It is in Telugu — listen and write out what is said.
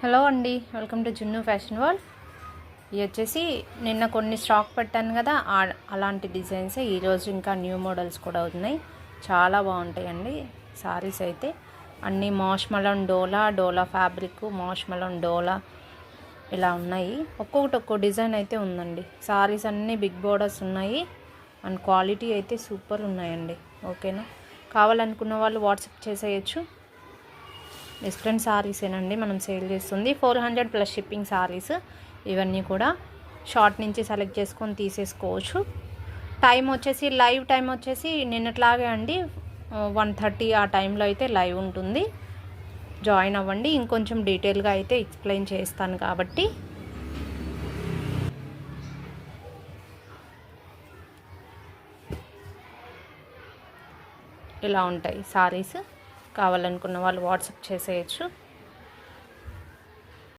హలో అండి, వెల్కమ్ టు జున్ను ఫ్యాషన్ వరల్డ్. ఇవి వచ్చేసి నిన్న కొన్ని స్టాక్ పెట్టాను కదా, అలాంటి డిజైన్స్ ఈరోజు ఇంకా న్యూ మోడల్స్ కూడా ఉన్నాయి. చాలా బాగుంటాయండి సారీస్ అయితే. అన్నీ మాష్ మలన్ డోలా ఫ్యాబ్రిక్, మాష్ మలన్ డోలా ఇలా ఉన్నాయి. ఒక్కొక్క డిజైన్ అయితే ఉందండి. సారీస్ అన్నీ బిగ్ బోర్డర్స్ ఉన్నాయి అండ్ క్వాలిటీ అయితే సూపర్ ఉన్నాయండి. ఓకేనా, కావాలనుకున్న వాళ్ళు వాట్సాప్ చేసేయచ్చు. డిఫరెంట్ సారీసేనండి మనం సేల్ చేస్తుంది. 400 ప్లస్ షిప్పింగ్ సారీస్. ఇవన్నీ కూడా షార్ట్ నుంచి సెలెక్ట్ చేసుకొని తీసేసుకోవచ్చు. టైం వచ్చేసి లైవ్ టైం వచ్చేసి నిన్నట్లాగే అండి, 1:30 ఆ టైంలో అయితే లైవ్ ఉంటుంది. జాయిన్ అవ్వండి. ఇంకొంచెం డీటెయిల్గా అయితే ఎక్స్ప్లెయిన్ చేస్తాను కాబట్టి. ఇలా ఉంటాయి సారీస్. కావాలనుకున్న వాళ్ళు వాట్సాప్ చేసేయచ్చు.